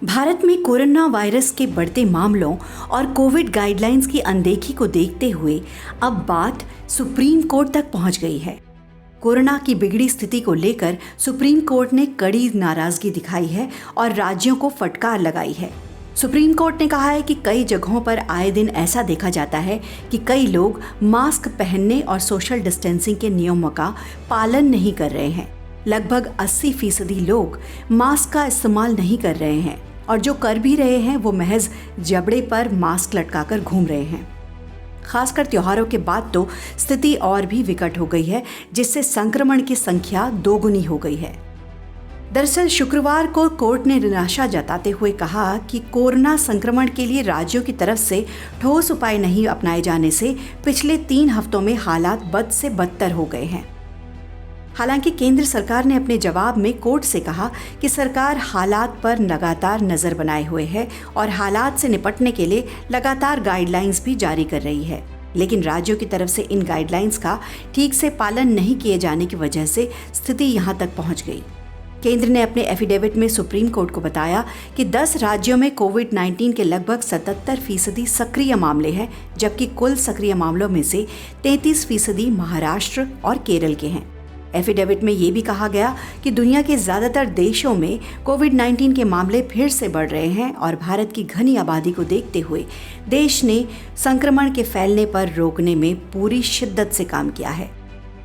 भारत में corona virus के बढ़ते मामलों और कोविड गाइडलाइंस की अनदेखी को देखते हुए अब बात सुप्रीम कोर्ट तक पहुंच गई है। कोरोना की बिगड़ी स्थिति को लेकर सुप्रीम कोर्ट ने कड़ी नाराजगी दिखाई है और राज्यों को फटकार लगाई है। सुप्रीम कोर्ट ने कहा है कि कई जगहों पर आए दिन ऐसा देखा जाता है कि कई लोग मास्क पहनने और सोशल डिस्टेंसिंग के नियमों का पालन नहीं कर रहे हैं। लगभग 80% लोग मास्क का इस्तेमाल नहीं कर रहे हैं और जो कर भी रहे हैं वो महज जबड़े पर मास्क लटकाकर घूम रहे हैं। खासकर त्योहारों के बाद तो स्थिति और भी विकट हो गई है, जिससे संक्रमण की संख्या दोगुनी हो गई है। दरअसल शुक्रवार को कोर्ट ने निराशा जताते हुए कहा कि कोरोना संक्रमण के लिए राज्यों की तरफ से ठोस उपाय नहीं अपनाए जाने से पिछले 3 हफ्तों में हालात बद से बदतर हो गए हैं। हालांकि केंद्र सरकार ने अपने जवाब में कोर्ट से कहा कि सरकार हालात पर लगातार नजर बनाए हुए है और हालात से निपटने के लिए लगातार गाइडलाइंस भी जारी कर रही है, लेकिन राज्यों की तरफ से इन गाइडलाइंस का ठीक से पालन नहीं किए जाने की वजह से स्थिति यहां तक पहुंच गई। केंद्र ने अपने एफिडेविट में सुप्रीम कोर्ट को बताया कि 10 राज्यों में कोविड-19 के लगभग 77% सक्रिय मामले हैं, जबकि कुल सक्रिय मामलों में से 33% महाराष्ट्र और केरल के हैं। एफिडेविट में ये भी कहा गया कि दुनिया के ज़्यादातर देशों में कोविड-19 के मामले फिर से बढ़ रहे हैं और भारत की घनी आबादी को देखते हुए देश ने संक्रमण के फैलने पर रोकने में पूरी शिद्दत से काम किया है।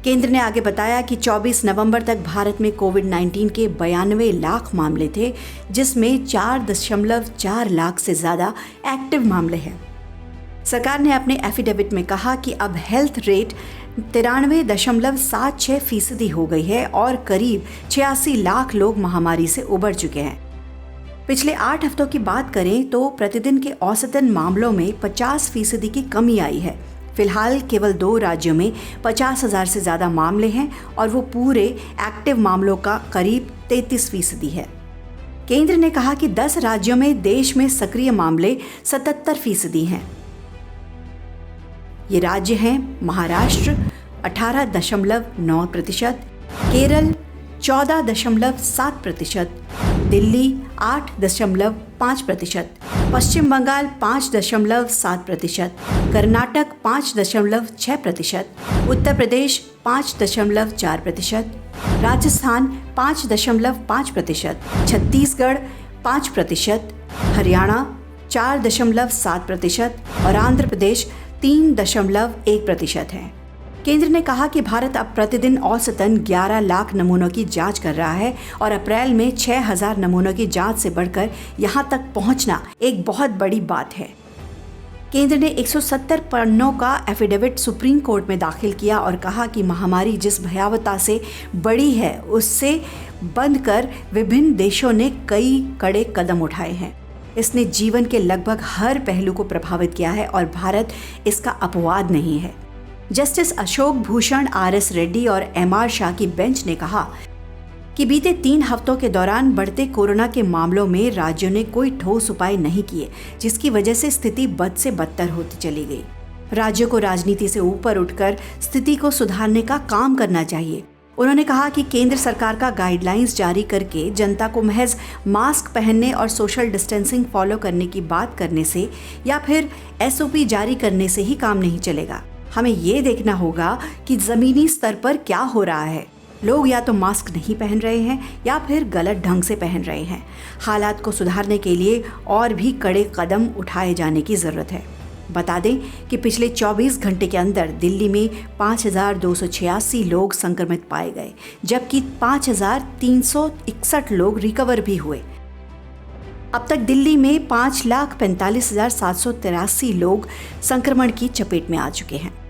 केंद्र ने आगे बताया कि 24 नवंबर तक भारत में कोविड-19 के 92 लाख मामले थे, जिसमें 4.4 लाख से ज़्यादा एक्टिव मामले हैं। सरकार ने अपने एफिडेविट में कहा कि अब हेल्थ रेट 93.76% हो गई है और करीब 86 लाख लोग महामारी से उबर चुके हैं। पिछले 8 हफ्तों की बात करें तो प्रतिदिन के औसतन मामलों में 50% की कमी आई है। फिलहाल केवल 2 राज्यों में 50,000 से ज़्यादा मामले हैं और वो पूरे एक्टिव मामलों का करीब 33% है। केंद्र ने कहा कि 10 राज्यों में देश में सक्रिय मामले 77% हैं। ये राज्य हैं महाराष्ट्र 18.9%, केरल 14.7%, दिल्ली 8.5%, पश्चिम बंगाल 5.7%, कर्नाटक 5.6%, उत्तर प्रदेश 5.4%, राजस्थान 5.5%, छत्तीसगढ़ 5%, हरियाणा 4.7% और आंध्र प्रदेश 3.1% है। केंद्र ने कहा कि भारत अब प्रतिदिन औसतन 11 लाख नमूनों की जांच कर रहा है और अप्रैल में 6,000 नमूनों की जांच से बढ़कर यहां तक पहुंचना एक बहुत बड़ी बात है। केंद्र ने 170 पन्नों का एफिडेविट सुप्रीम कोर्ट में दाखिल किया और कहा कि महामारी जिस भयावहता से बढ़ी है, उससे बंद कर विभिन्न देशों ने कई कड़े कदम उठाए हैं। इसने जीवन के लगभग हर पहलू को प्रभावित किया है और भारत इसका अपवाद नहीं है। जस्टिस अशोक भूषण, RS रेड्डी और MR शाह की बेंच ने कहा कि बीते 3 हफ्तों के दौरान बढ़ते कोरोना के मामलों में राज्यों ने कोई ठोस उपाय नहीं किए, जिसकी वजह से स्थिति बद से बदतर होती चली गई। राज्यों को राजनीति से ऊपर उठकर स्थिति को सुधारने का काम करना चाहिए। उन्होंने कहा कि केंद्र सरकार का गाइडलाइंस जारी करके जनता को महज मास्क पहनने और सोशल डिस्टेंसिंग फॉलो करने की बात करने से या फिर SOP जारी करने से ही काम नहीं चलेगा। हमें ये देखना होगा कि ज़मीनी स्तर पर क्या हो रहा है। लोग या तो मास्क नहीं पहन रहे हैं या फिर गलत ढंग से पहन रहे हैं। हालात को सुधारने के लिए और भी कड़े कदम उठाए जाने की ज़रूरत है। बता दें कि पिछले 24 घंटे के अंदर दिल्ली में 5,286 लोग संक्रमित पाए गए, जबकि 5,361 लोग रिकवर भी हुए। अब तक दिल्ली में 5,45,783 लोग संक्रमण की चपेट में आ चुके हैं।